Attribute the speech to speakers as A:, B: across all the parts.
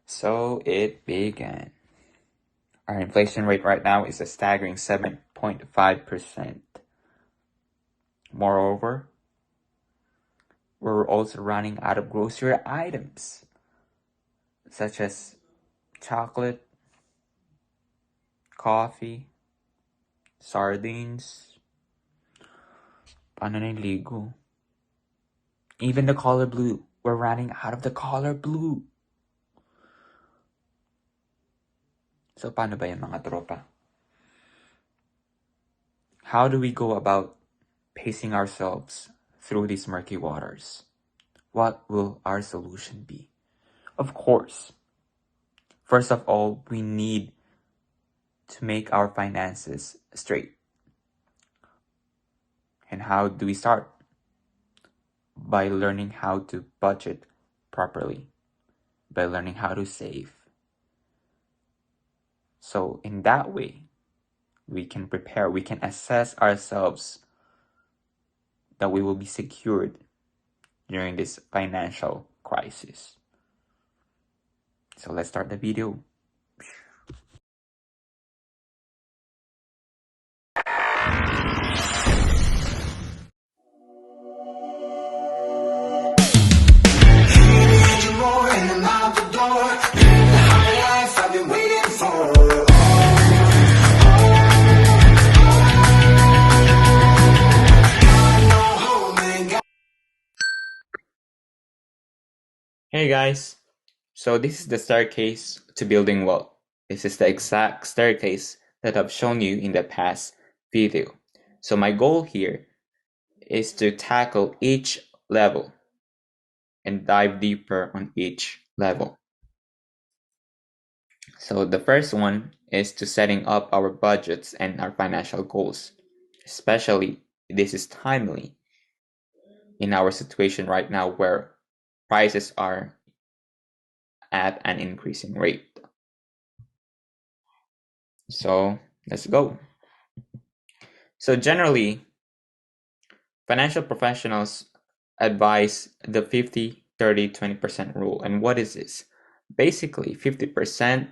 A: So it began. Our inflation rate right now is a staggering 7.5%. Moreover, we're also running out of grocery items, such as chocolate, coffee, sardines, pananiligo. Even the color blue. We're running out of the color blue. So paano ba yan mga tropa? How do we go about pacing ourselves through these murky waters? What will our solution be? Of course, first of all, we need to make our finances straight. And how do we start? By learning how to budget properly, by learning how to save. So in that way, we can prepare, we can assess ourselves that we will be secured during this financial crisis. So let's start the video. Hey guys, so this is the staircase to building wealth. This is the exact staircase that I've shown you in the past video. So my goal here is to tackle each level and dive deeper on each level. So the first one is to setting up our budgets and our financial goals. Especially this is timely in our situation right now where prices are at an increasing rate. So let's go. So generally, financial professionals advise the 50-30-20% rule. And what is this? Basically, 50%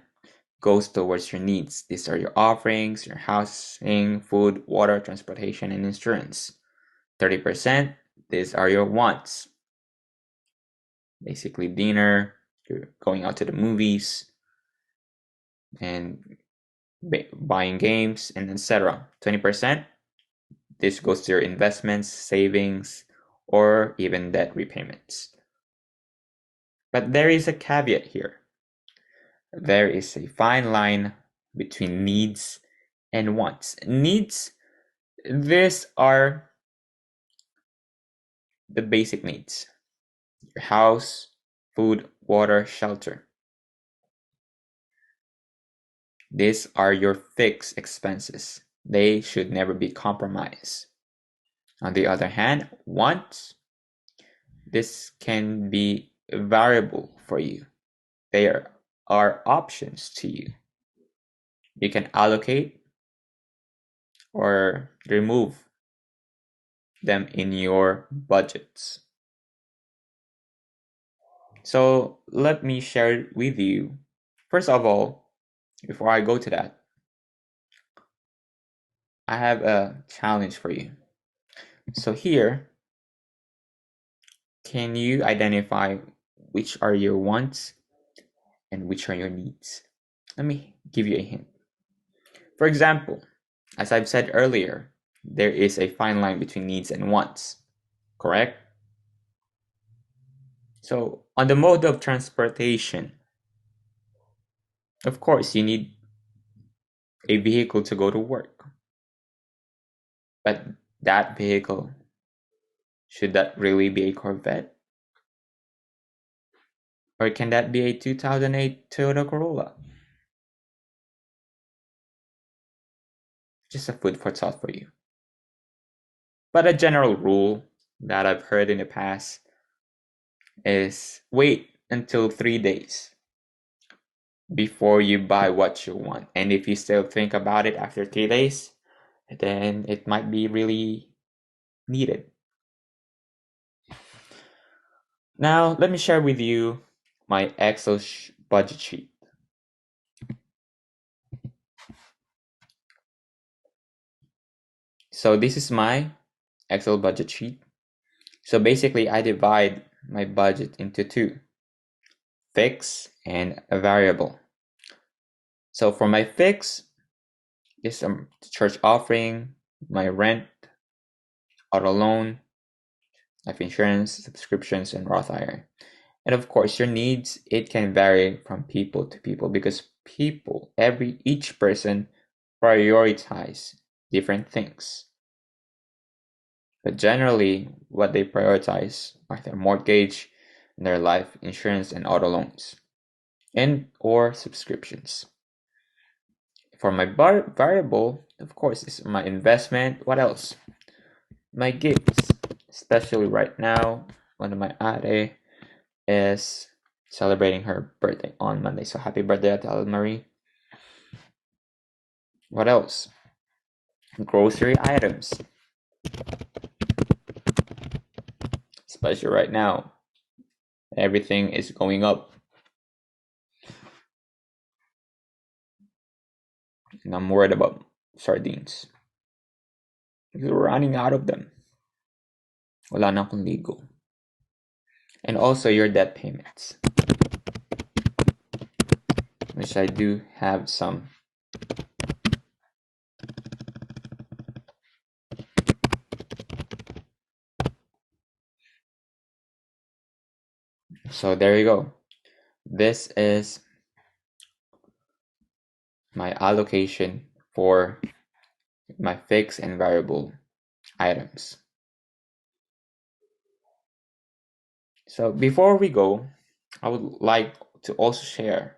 A: goes towards your needs. These are your offerings, your housing, food, water, transportation, and insurance. 30%, these are your wants. Basically dinner, you're going out to the movies, and buying games, and etc. 20%, this goes to your investments, savings, or even debt repayments. But there is a caveat here. There is a fine line between needs and wants. Needs, these are the basic needs. Your house, food, water, shelter. These are your fixed expenses. They should never be compromised. On the other hand, wants, this can be variable for you. There are options to you. You can allocate or remove them in your budgets. So let me share with you. First of all, before I go to that, I have a challenge for you. So here, can you identify which are your wants and which are your needs? Let me give you a hint. For example, as I've said earlier, there is a fine line between needs and wants, correct? So on the mode of transportation, of course, you need a vehicle to go to work. But that vehicle, should that really be a Corvette? Or can that be a 2008 Toyota Corolla? Just a food for thought for you. But a general rule that I've heard in the past is wait until 3 days before you buy what you want. And if you still think about it after 3 days, then it might be really needed. Now, let me share with you my Excel budget sheet. So this is my Excel budget sheet. So basically I divide my budget into two, fixed and a variable. So for my fixed is church offering, my rent, auto loan, life insurance, subscriptions, and Roth IRA. And of course, your needs, it can vary from people to people because each person prioritize different things. But generally, what they prioritize are their mortgage, their life insurance, and auto loans, and or subscriptions. For my variable, of course, is my investment. What else? My gifts, especially right now, one of my ate is celebrating her birthday on Monday. So happy birthday, Ate Marie. What else? Grocery items, especially right now. Everything is going up. And I'm worried about sardines. Because we're running out of them. Wala na akong ligo. And also your debt payments, which I do have some. So there you go. This is my allocation for my fixed and variable items. So before we go, I would like to also share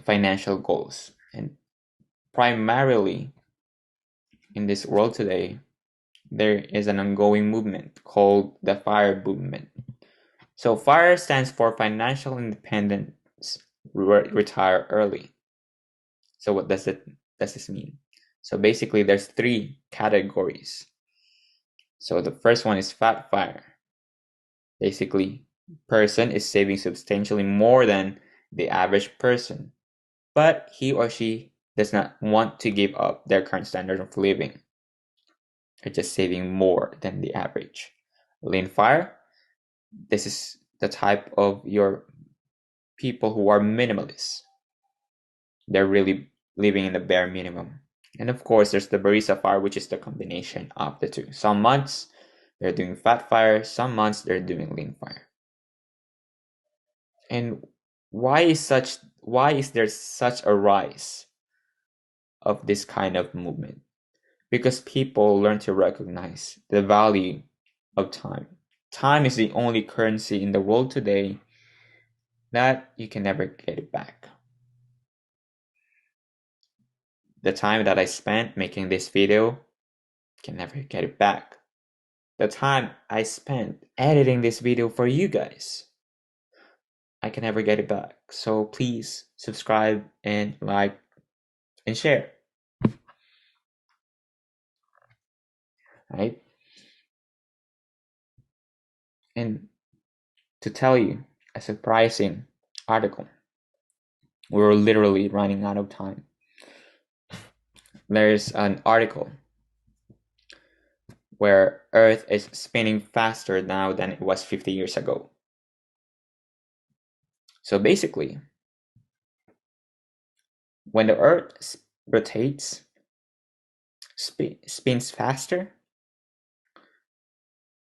A: financial goals. And primarily in this world today, there is an ongoing movement called the FIRE movement. So FIRE stands for Financial Independence, Retire Early. So what does this mean? So basically there's three categories. So the first one is Fat FIRE. Basically, person is saving substantially more than the average person, but he or she does not want to give up their current standard of living. They're just saving more than the average. Lean FIRE, this is the type of your people who are minimalists. They're really living in the bare minimum. And of course, there's the Barista FIRE, which is the combination of the two. Some months they're doing Fat FIRE, some months they're doing Lean FIRE. And why is there such a rise of this kind of movement? Because people learn to recognize the value of time. Time is the only currency in the world today that you can never get it back. The time that I spent making this video, can never get it back. The time I spent editing this video for you guys, I can never get it back. So please subscribe and like and share. Right? And to tell you a surprising article, we're literally running out of time. There's an article where Earth is spinning faster now than it was 50 years ago. So basically, when the Earth rotates, spins faster,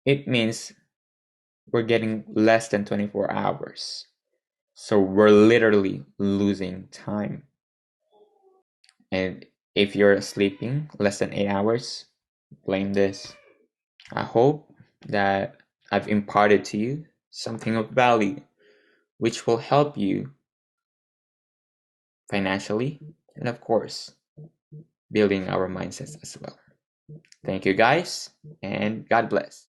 A: it means we're getting less than 24 hours. So we're literally losing time. And if you're sleeping less than 8 hours, blame this. I hope that I've imparted to you something of value, which will help you financially and, of course, building our mindsets as well. Thank you, guys, and God bless.